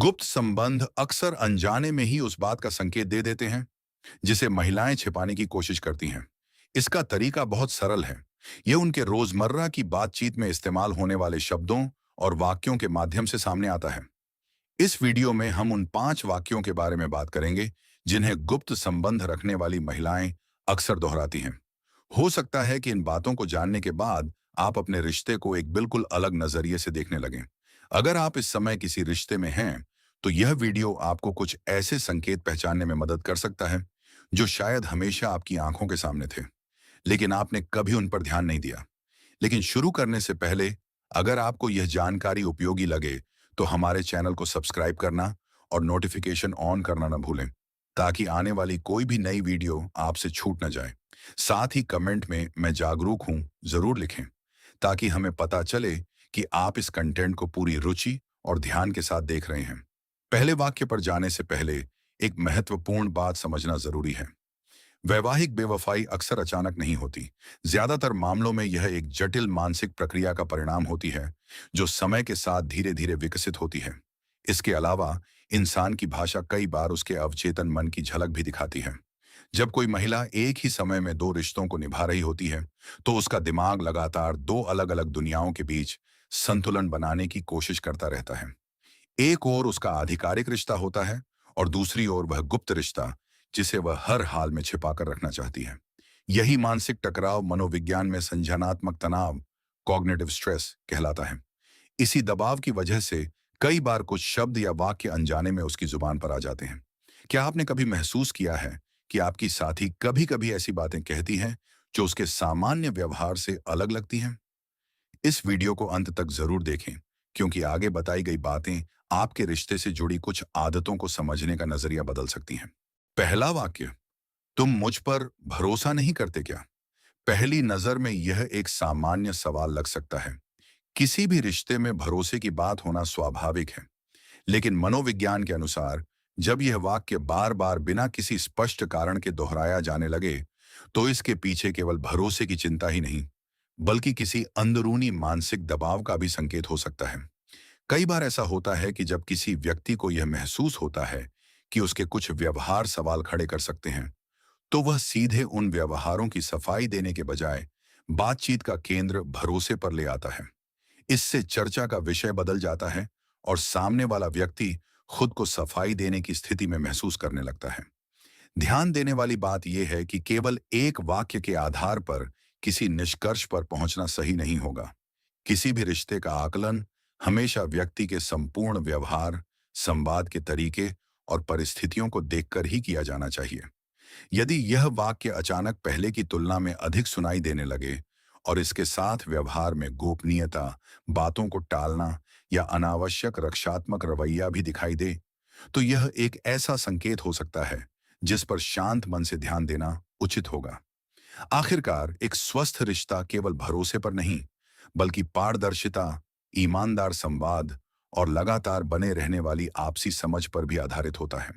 गुप्त संबंध अक्सर अनजाने में ही उस बात का संकेत दे देते हैं जिसे महिलाएं छिपाने की कोशिश करती हैं। इसका तरीका बहुत सरल है। यह उनके रोजमर्रा की बातचीत में इस्तेमाल होने वाले शब्दों और वाक्यों के माध्यम से सामने आता है। इस वीडियो में हम उन 5 वाक्यों के बारे में बात करेंगे जिन्हें गुप्त संबंध रखने वाली महिलाएं अक्सर दोहराती हैं। हो सकता है कि इन बातों को जानने के बाद आप अपने रिश्ते को एक बिल्कुल अलग नजरिए से देखने लगें। अगर आप इस समय किसी रिश्ते में हैं, तो यह वीडियो आपको कुछ ऐसे संकेत पहचानने में मदद कर सकता है जो शायद हमेशा आपकी आंखों के सामने थे, लेकिन आपने कभी उन पर ध्यान नहीं दिया। लेकिन शुरू करने से पहले, अगर आपको यह जानकारी उपयोगी लगे, तो हमारे चैनल को सब्सक्राइब करना और नोटिफिकेशन ऑन करना न भूलें, ताकि आने वाली कोई भी नई वीडियो आपसे छूट न जाए। साथ ही कमेंट में "मैं जागरूक हूं" जरूर लिखें, ताकि हमें पता चले कि आप इस कंटेंट को पूरी रुचि और ध्यान के साथ देख रहे हैं। पहले वाक्य पर जाने से पहले एक महत्वपूर्ण बात समझना जरूरी है। वैवाहिक बेवफाई अक्सर अचानक नहीं होती। ज्यादातर मामलों में यह एक जटिल मानसिक प्रक्रिया का परिणाम होती है, जो समय के साथ धीरे धीरे विकसित होती है। इसके अलावा इंसान की भाषा कई बार उसके अवचेतन मन की झलक भी दिखाती है। जब कोई महिला एक ही समय में 2 रिश्तों को निभा रही होती है, तो उसका दिमाग लगातार 2 अलग-अलग दुनियाओं के बीच संतुलन बनाने की कोशिश करता रहता है। एक ओर उसका आधिकारिक रिश्ता होता है और दूसरी ओर वह गुप्त रिश्ता, जिसे वह हर हाल में छिपाकर रखना चाहती है। यही मानसिक टकराव मनोविज्ञान में संज्ञानात्मक तनाव, कॉग्निटिव स्ट्रेस कहलाता है। इसी दबाव की वजह से कई बार कुछ शब्द या वाक्य अनजाने में उसकी जुबान पर आ जाते हैं। क्या आपने कभी महसूस किया है कि आपकी साथी कभी-कभी ऐसी बातें कहती हैं जो उसके सामान्य व्यवहार से अलग लगती हैं? इस वीडियो को अंत तक जरूर देखें, क्योंकि आगे बताई गई बातें आपके रिश्ते से जुड़ी कुछ आदतों को समझने का नजरिया बदल सकती हैं। पहला वाक्य: "तुम मुझ पर भरोसा नहीं करते क्या?" पहली नजर में यह एक सामान्य सवाल लग सकता है। किसी भी रिश्ते में भरोसे की बात होना स्वाभाविक है, लेकिन मनोविज्ञान के अनुसार जब यह वाक्य बार बार बिना किसी स्पष्ट कारण के दोहराया जाने लगे, तो इसके पीछे केवल भरोसे की चिंता ही नहीं, बल्कि किसी अंदरूनी मानसिक दबाव का भी संकेत हो सकता है। कई बार ऐसा होता है कि जब किसी व्यक्ति को यह महसूस होता है कि उसके कुछ व्यवहार सवाल खड़े कर सकते हैं, तो वह सीधे उन व्यवहारों की सफाई देने के बजाय बातचीत का केंद्र भरोसे पर ले आता है। इससे चर्चा का विषय बदल जाता है और सामने वाला व्यक्ति खुद को सफाई देने की स्थिति में महसूस करने लगता है। ध्यान देने वाली बात यह है कि केवल एक वाक्य के आधार पर किसी निष्कर्ष पर पहुंचना सही नहीं होगा। किसी भी रिश्ते का आकलन हमेशा व्यक्ति के संपूर्ण व्यवहार, संवाद के तरीके और परिस्थितियों को देखकर ही किया जाना चाहिए। यदि यह वाक्य अचानक पहले की तुलना में अधिक सुनाई देने लगे और इसके साथ व्यवहार में गोपनीयता, बातों को टालना या अनावश्यक रक्षात्मक रवैया भी दिखाई दे, तो यह एक ऐसा संकेत हो सकता है जिस पर शांत मन से ध्यान देना उचित होगा। आखिरकार, एक स्वस्थ रिश्ता केवल भरोसे पर नहीं, बल्कि पारदर्शिता, ईमानदार संवाद और लगातार बने रहने वाली आपसी समझ पर भी आधारित होता है।